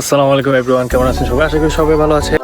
আসসালামু আলাইকুম এভরিওয়ান, কেমন আছেন সবাই? আশা করি সবাই ভালো আছে।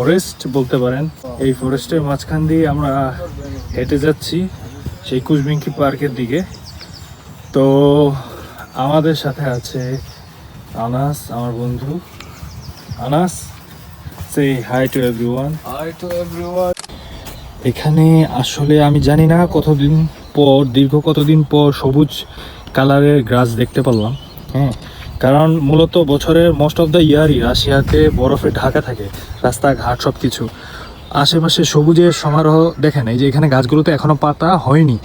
ফরেস্ট বলতে পারেন, এই ফরেস্টের মাঝখান দিয়ে আমরা হেঁটে যাচ্ছি সেই কুশবিঙ্কি পার্কের দিকে। তো আমাদের সাথে আছে আনাস, আমার বন্ধু। আনাস, সে hi to everyone. Hi to everyone. এখানে আসলে আমি জানি না দীর্ঘ কতদিন পর সবুজ কালারের গ্রাস দেখতে পারলাম। হ্যাঁ, কারণ মূলত বছরের মোস্ট অফ দ্য ইয়ারই রাশিয়াতে বরফে ঢাকা থাকে রাস্তাঘাট সব কিছু। আশেপাশে সবুজের সমারোহ দেখেন। এই যে এখানে গাছগুলোতে এখনও পাতা হয়নি,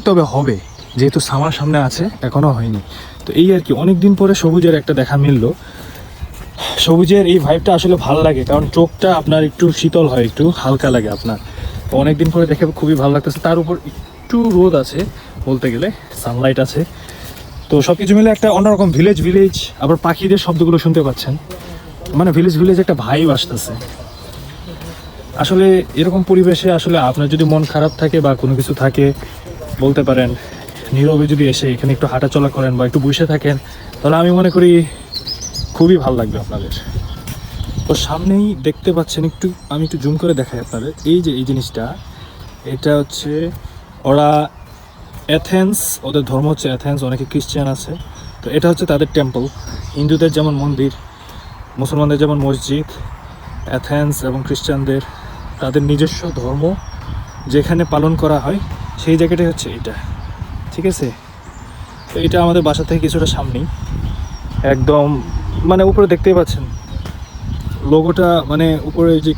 তবে হবে, যেহেতু সামার সামনে আছে, এখনও হয়নি। তো এই আর কি, অনেক দিন পরে সবুজের একটা দেখা মিললো। সবুজের এই ভাইবটা আসলে ভালো লাগে, কারণ চোখটা আপনার একটু শীতল হয়, একটু হালকা লাগে আপনার। তো অনেকদিন পরে দেখে খুবই ভালো লাগতেছে। তার উপর একটু রোদ আছে, বলতে গেলে সানলাইট আছে। তো সব কিছু মিলে একটা অন্যরকম ভিলেজ। আবার পাখিদের শব্দগুলো শুনতে পাচ্ছেন, মানে ভিলেজ একটা ভাইব আসতেছে। আসলে এরকম পরিবেশে আসলে আপনার যদি মন খারাপ থাকে বা কোনো কিছু থাকে, বলতে পারেন নীরবে যদি এসে এখানে একটু হাঁটাচলা করেন বা একটু বসে থাকেন, তাহলে আমি মনে করি খুবই ভালো লাগবে আপনাদের। তো সামনেই দেখতে পাচ্ছেন, আমি একটু জুম করে দেখাই আপনাদের। এই যে এই জিনিসটা, এটা হচ্ছে ওরা অ্যাথেন্স, ওদের ধর্ম হচ্ছে অ্যাথেন্স, অনেকে খ্রিস্টান আছে। তো এটা হচ্ছে তাদের টেম্পল। হিন্দুদের যেমন মন্দির, মুসলমানদের যেমন মসজিদ, অ্যাথেন্স এবং খ্রিস্টানদের তাদের নিজস্ব ধর্ম যেখানে পালন করা হয়, সেই জায়গাটাই হচ্ছে এটা। ঠিক আছে, তো এটা আমাদের বাসা থেকে কিছুটা সামনেই, একদম মানে উপরে দেখতেই পাচ্ছেন লোগোটা, মানে উপরে যে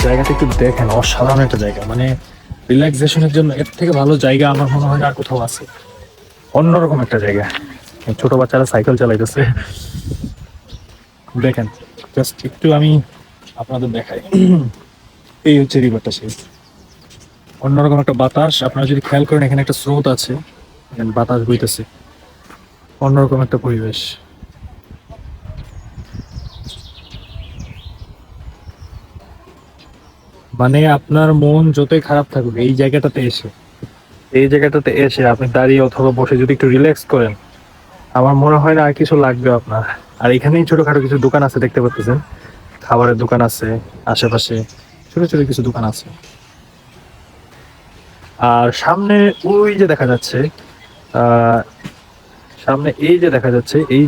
জায়গাটা একটু দেখেন, অসাধারণ একটা জায়গা। মানে রিল্যাক্সেশনের জন্য এর থেকে ভালো জায়গা আমার মনে হয় না আর কোথাও আছে। অন্যরকম একটা জায়গা। ছোট বাচ্চারা সাইকেল চালাইতেছে, দেখেন। জাস্ট একটু আমি আপনাদের দেখাই। এই হচ্ছে রিভারটা, সেই অন্যরকম একটা বাতাস। আপনারা যদি খেয়াল করেন, এখানে একটা স্রোত আছে, বাতাস বইতেছে, অন্যরকম একটা পরিবেশ। মানে আপনার মন যতই খারাপ থাকুক, এই জায়গাটাতে এসে আপনি দাঁড়িয়ে অথবা বসে যদি একটু রিল্যাক্স করেন, আমার মনে হয় না আর কিছু লাগবে আপনার। আর এখানেই ছোটখাটো কিছু দোকান আছে, দেখতে পাচ্ছেন, খাবারের দোকান আছে, আশেপাশে ছোট ছোট কিছু দোকান আছে। আর সামনে ওই যে দেখা যাচ্ছে আহ, সামনে এই যে দেখা যাচ্ছে এই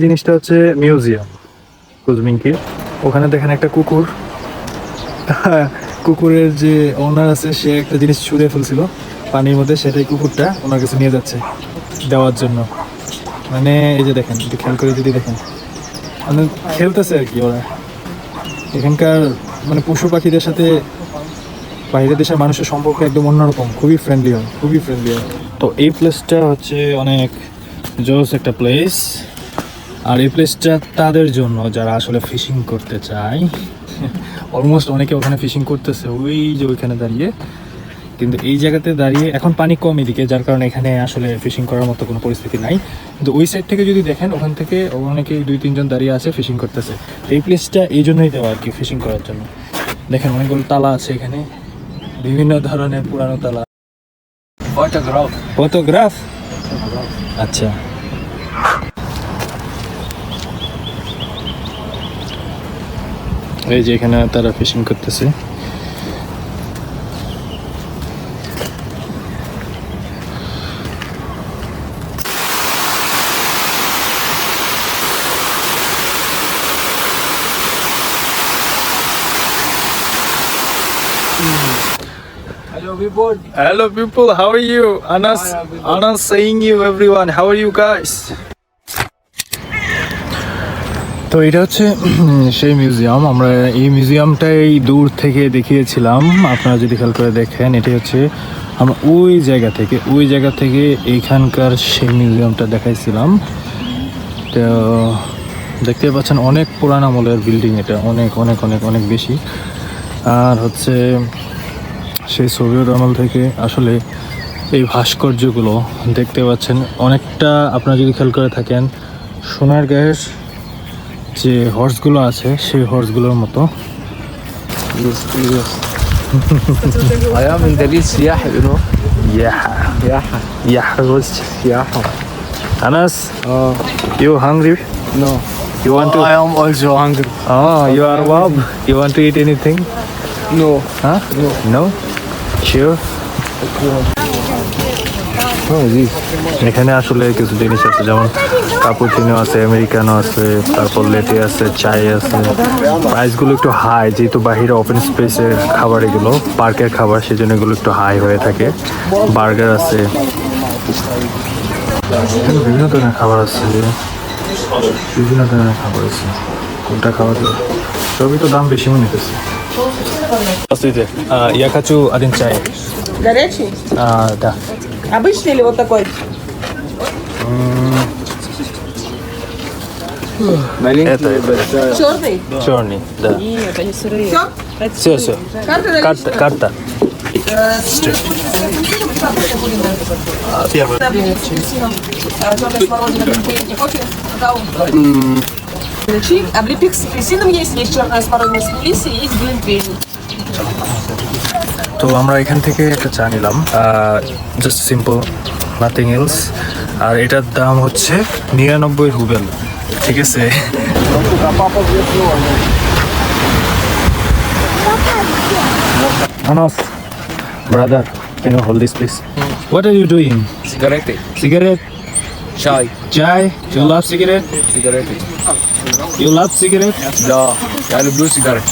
জিনিসটা হচ্ছে মিউজিয়াম কুজমিনকির। ওখানে দেখেন একটা কুকুর, কুকুরের যে ওনার আছে সে একটা জিনিস ছুঁড়ে ফেলছিল পানির মধ্যে, সেটাই কুকুরটা ওনার কাছে নিয়ে যাচ্ছে দেওয়ার জন্য। মানে এই যে দেখেন, যদি খেয়াল করে যদি দেখেন, মানে খেলতেছে আর কি ওরা। এখানকার মানে পশু পাখিদের সাথে বাইরের দেশের মানুষের সম্পর্ক একদম অন্যরকম, খুবই ফ্রেন্ডলি হয়, খুবই ফ্রেন্ডলি হয়। তো এই প্লেসটা হচ্ছে অনেক জোস একটা প্লেস। আর এই প্লেসটা তাদের জন্য যারা আসলে ফিশিং করতে চায়। অলমোস্ট অনেকে ওখানে ফিশিং করতেছে, ওই যে ওইখানে দাঁড়িয়ে। কিন্তু এই জায়গাতে দাঁড়িয়ে এখন পানি কম এদিকে, যার কারণে এখানে আসলে ফিশিং করার মতো কোনো পরিস্থিতি নাই। কিন্তু ওই সাইড থেকে যদি দেখেন, ওখান থেকে অনেকে 2-3 জন দাঁড়িয়ে আছে ফিশিং করতেছে। এই প্লেসটা এই জন্যই দেওয়া আর কি, ফিশিং করার জন্য। দেখেন অনেকগুলো তালা আছে এখানে, বিভিন্ন ধরনের পুরানো তালা। ফটোগ্রাফ, আচ্ছা। এই যে এখানে তারা ফিশিং করতেছে। Hello people, how are you? Anas saying you everyone, how are you guys? তো এটা হচ্ছে সেই মিউজিয়াম। আমরা এই মিউজিয়ামটাই দূর থেকে দেখিয়েছিলাম, আপনারা যদি খেয়াল করে দেখেন। এটাই হচ্ছে আমরা ওই জায়গা থেকে এইখানকার সেই মিউজিয়ামটা দেখাইছিলাম। তো দেখতে পাচ্ছেন অনেক পুরান আমলের বিল্ডিং, এটা অনেক অনেক অনেক অনেক বেশি। আর হচ্ছে সেই সোভিয়েত আমল থেকে আসলে এই ভাস্কর্যগুলো দেখতে পাচ্ছেন অনেকটা, আপনারা যদি খেয়াল করে থাকেন, সোনার গায়ের যে হর্সগুলো আছে সেই হর্সগুলোর মতো। I am in Dalil Siyaha, you know. Siyaha. Anas, you hungry? No. You want to? I am also hungry. Oh, you are Wab. You want to eat anything? No. Huh? No? Sure? এখানে আসলে কিছু জিনিস আছে, যেমন cappuccino আছে, Americano আছে, তারপর লেটে আছে, চাই আছে। প্রাইসগুলো একটু হাই, যেহেতু বাহিরে ওপেন স্পেসের খাবার, এগুলো পার্কের খাবার, সেজন্য এগুলো একটু হাই হয়ে থাকে। বার্গার আছে, বিভিন্ন ধরনের খাবার আছে, কোনটা খাওয়া যায় সবই তো দাম বেশি মনে হতেছে। Я хочу один чай. Горячий? Да. Обычный или вот такой? Это Черный? черный, да. Нет, они сырые. Все. Карта наличная? Карта. Первый. Черная смородина, глинтвейн, кофе, какао. Чик, облепих с апельсином есть черная смородина с мелиссой, есть глинтвейн. তো আমরা এখান থেকে একটা চা নিলাম, জাস্ট সিম্পল, নাথিং এলস। আর এটার দাম হচ্ছে 99 রুবেল, ঠিক আছে? Anas, brother, can you hold this please? What are you doing? Cigarette. Cigarette? Chai. Chai? You love cigarette? Cigarette. You love cigarette? Yeah. Yani blue cigarette.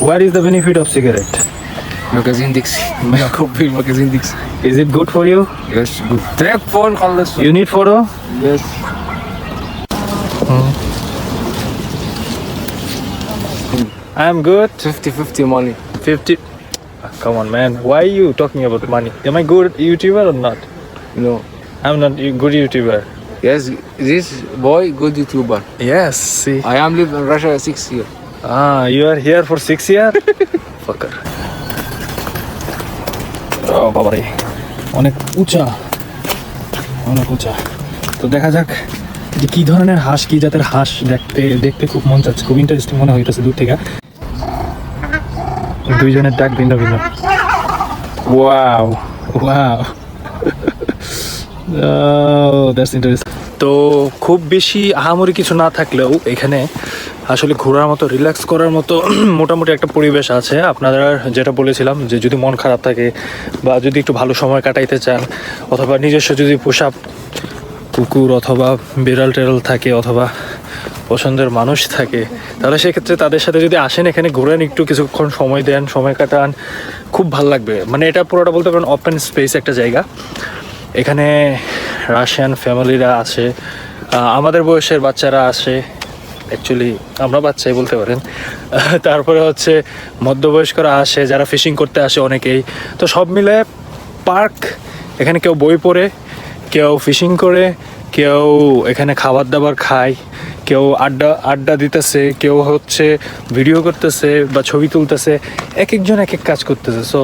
What is the benefit of cigarette? Magazine Dix. Copy magazine Dix. Is it good for you? Yes, good. Take phone call this. You need photo? Yes. I'm good. 50-50 money. 50. Come on, man. Why are you talking about money? Am I good YouTuber or not? No. I'm not a good YouTuber. Yes, this boy good YouTuber. Yes, see. I am live in Russia 6 years. You are here for 6 years? Fucker. Oh, বাবারে, অনেক উঁচা। তো দেখা যাক যে কি ধরনের হাঁস, কি জাতের হাঁস। দেখতে খুব মন চাচ্ছে, খুব ইন্টারেস্টিং মনে হইতেছে দূর থেকে। দুইজনের ডাক ভিন্ন ভিন্ন। Wow, that's interesting. তো খুব বেশি আহামরি কিছু না থাকলেও এখানে আসলে ঘোরার মতো, রিল্যাক্স করার মতো মোটামুটি একটা পরিবেশ আছে। আপনারা যেটা বলেছিলাম যে যদি মন খারাপ থাকে বা যদি একটু ভালো সময় কাটাইতে চান, অথবা নিজস্ব যদি পোষা কুকুর অথবা বিড়াল টেরাল থাকে অথবা পছন্দের মানুষ থাকে, তাহলে সেক্ষেত্রে তাদের সাথে যদি আসেন এখানে ঘোরেন, একটু কিছুক্ষণ সময় দেন, সময় কাটান, খুব ভালো লাগবে। মানে এটা পুরোটা বলতে পারেন ওপেন স্পেস একটা জায়গা। এখানে রাশিয়ান ফ্যামিলিরা আছে, আমাদের বয়সের বাচ্চারা আসে, অ্যাকচুয়ালি আমরা বাচ্চাই বলতে পারেন। তারপরে হচ্ছে মধ্যবয়স্করা আসে, যারা ফিশিং করতে আসে অনেকেই। তো সব মিলে পার্ক, এখানে কেউ বই পড়ে, কেউ ফিশিং করে, কেউ এখানে খাবার দাবার খায়, কেউ আড্ডা দিতেছে, কেউ হচ্ছে ভিডিও করতেছে বা ছবি তুলতেছে, এক একজন এক এক কাজ করতেছে। সো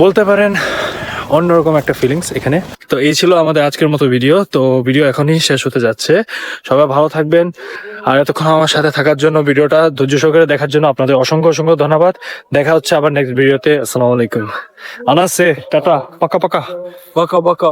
বলতে পারেন অন্যরকম একটা ফিলিংস এখানে। তো এই ছিল আমাদের আজকের মতো ভিডিও। তো ভিডিও এখনই শেষ হতে যাচ্ছে। সবাই ভালো থাকবেন, আর এতক্ষণ আমার সাথে থাকার জন্য, ভিডিওটা ধৈর্য সহকারে দেখার জন্য আপনাদের অসংখ্য অসংখ্য ধন্যবাদ। দেখা হচ্ছে আবার নেক্সট ভিডিওতে। আসসালামু আলাইকুম। আনাসে টাটা, পাকা পাকা পাকা পাকা।